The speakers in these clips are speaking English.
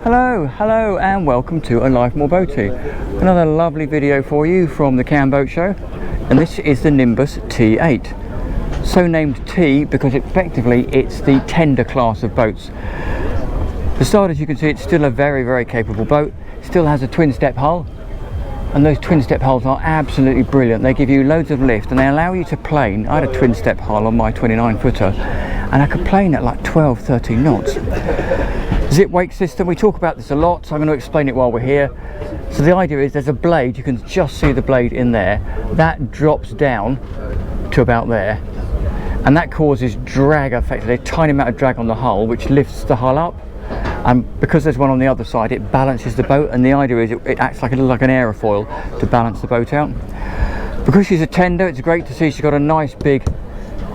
Hello and welcome to A Life More Boaty. Another lovely video for you from the Cam Boat Show, and this is the Nimbus T8. So named T because effectively it's the tender class of boats. For starters, you can see it's still a very capable boat. Still has a twin step hull, and those twin step hulls are absolutely brilliant. They give you loads of lift and they allow you to plane. I had a twin step hull on my 29 footer and I could plane at like 12-13 knots. Zip wake system, we talk about this a lot, so I'm going to explain it while we're here. So the idea is there's a blade, you can just see the blade in there, that drops down to about there, and that causes drag, effectively a tiny amount of drag on the hull, which lifts the hull up. And because there's one on the other side, it balances the boat, and the idea is it acts like a little like an aerofoil to balance the boat out. Because she's a tender, it's great to see she's got a nice big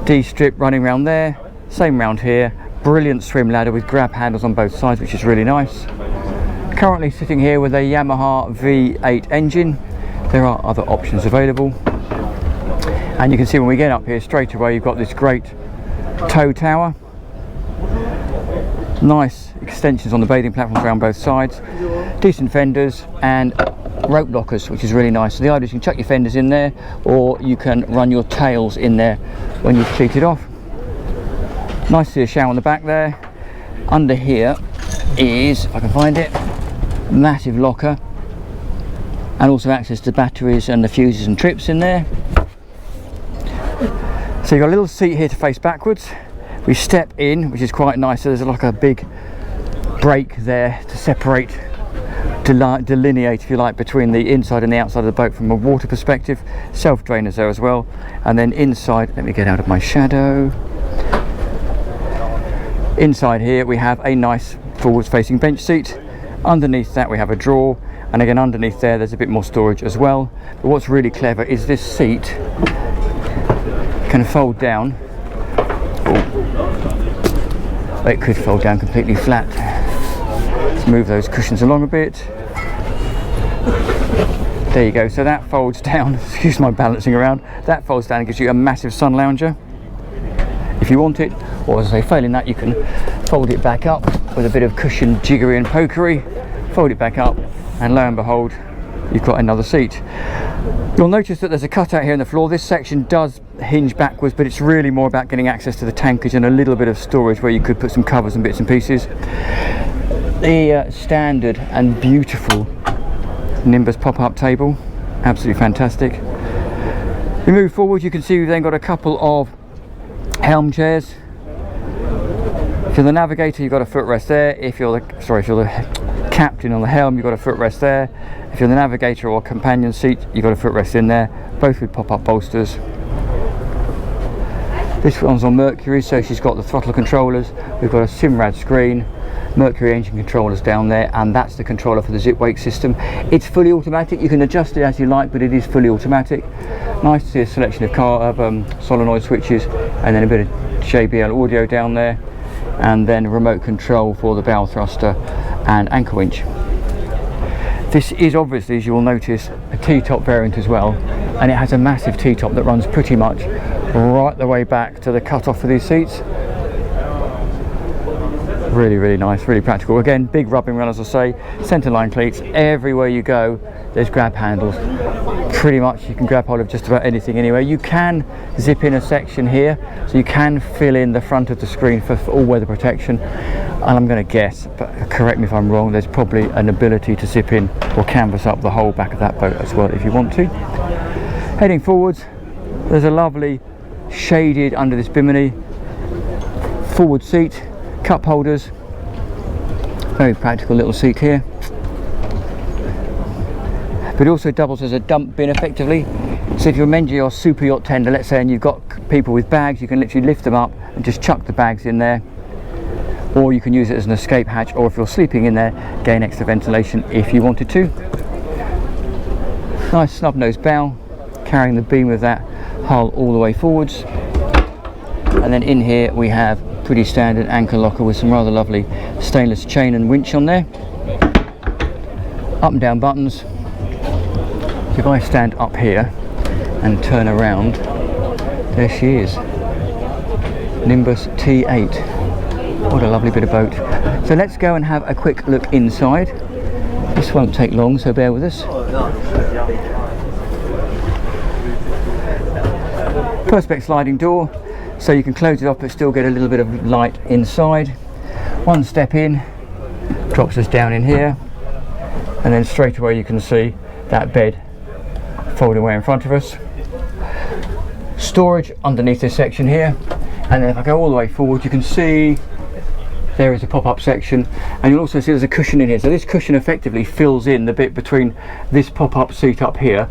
D strip running around there, same round here. Brilliant swim ladder with grab handles on both sides, which is really nice. Currently sitting here with a Yamaha V8 engine. There are other options available, and you can see when we get up here straight away you've got this great tow tower, nice extensions on the bathing platforms around both sides, decent fenders and rope lockers, which is really nice. So the idea is you can chuck your fenders in there, or you can run your tails in there when you've cleated off. Nice to see a shower on the back there. Under here is, if I can find it, massive locker, and also access to batteries and the fuses and trips in there. So you've got a little seat here to face backwards. We step in, which is quite nice. So there's like a big break there to separate, delineate if you like, between the inside and the outside of the boat from a water perspective. Self drainers there as well. And then inside, let me get out of my shadow. Inside here we have a nice forwards facing bench seat. Underneath that we have a drawer, and again underneath there's a bit more storage as well. But what's really clever is this seat can fold down. Oh, it could fold down completely flat. Let's move those cushions along a bit. There you go, so that folds down. Excuse my balancing around. That folds down and gives you a massive sun lounger if you want it, or as I say, failing that, you can fold it back up with a bit of cushion jiggery and pokery, fold it back up, and lo and behold, you've got another seat. You'll notice that there's a cutout here in the floor. This section does hinge backwards, but it's really more about getting access to the tankage and a little bit of storage where you could put some covers and bits and pieces. The standard and beautiful Nimbus pop-up table, absolutely fantastic. We move forward, you can see we've then got a couple of helm chairs. If you're the navigator, you've got a footrest there. If you're the captain on the helm, you've got a footrest there. If you're the navigator or companion seat, you've got a footrest in there, both with pop-up bolsters. This one's on Mercury, so she's got the throttle controllers. We've got a Simrad screen, Mercury engine controllers down there, and that's the controller for the zip wake system. It's fully automatic. You can adjust it as you like, but it is fully automatic. Nice to see a selection of solenoid switches, and then a bit of JBL audio down there, and then remote control for the bow thruster and anchor winch. This is obviously, as you will notice, a T-top variant as well, and it has a massive T-top that runs pretty much right the way back to the cut-off for these seats. Really nice, really practical. Again, big rubbing run, as I say, centerline cleats. Everywhere you go there's grab handles. Pretty much you can grab hold of just about anything anywhere. You can zip in a section here, so you can fill in the front of the screen for all weather protection, and I'm going to guess, but correct me if I'm wrong, there's probably an ability to zip in or canvas up the whole back of that boat as well if you want to. Heading forwards, there's a lovely shaded under this bimini forward seat, cup holders, very practical little seat here, but it also doubles as a dump bin effectively. So if you remember your super yacht tender, let's say, and you've got people with bags, you can literally lift them up and just chuck the bags in there, or you can use it as an escape hatch, or if you're sleeping in there, gain extra ventilation if you wanted to. Nice snub nose bow, carrying the beam of that hull all the way forwards, and then in here we have pretty standard anchor locker with some rather lovely stainless chain and winch on there. Up and down buttons. So if I stand up here and turn around, there she is, Nimbus T8. What a lovely bit of boat. So let's go and have a quick look inside. This won't take long, so bear with us. Perspex sliding door, so you can close it off but still get a little bit of light inside. One step in, drops us down in here, and then straight away you can see that bed folding away in front of us. Storage underneath this section here, and then if I go all the way forward you can see there is a pop-up section, and you'll also see there's a cushion in here. So this cushion effectively fills in the bit between this pop-up seat up here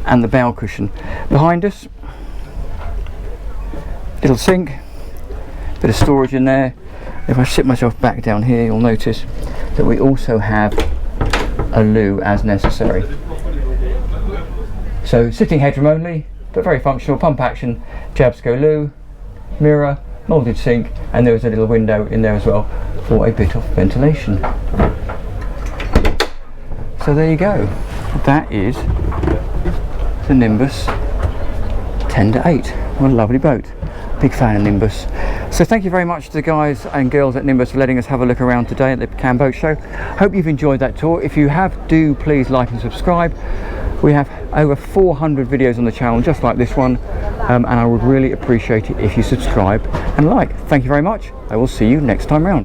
and the bow cushion. Behind us, little sink, bit of storage in there. If I sit myself back down here, you'll notice that we also have a loo as necessary. So sitting headroom only, but very functional. Pump action, Jabsco loo, mirror, moulded sink, and there is a little window in there as well for a bit of ventilation. So there you go. That is the Nimbus 10-8. What a lovely boat. Big fan of Nimbus. So thank you very much to the guys and girls at Nimbus for letting us have a look around today at the Cam Boat Show. Hope you've enjoyed that tour. If you have, do please like and subscribe. We have over 400 videos on the channel just like this one, and I would really appreciate it if you subscribe and like. Thank you very much. I will see you next time round.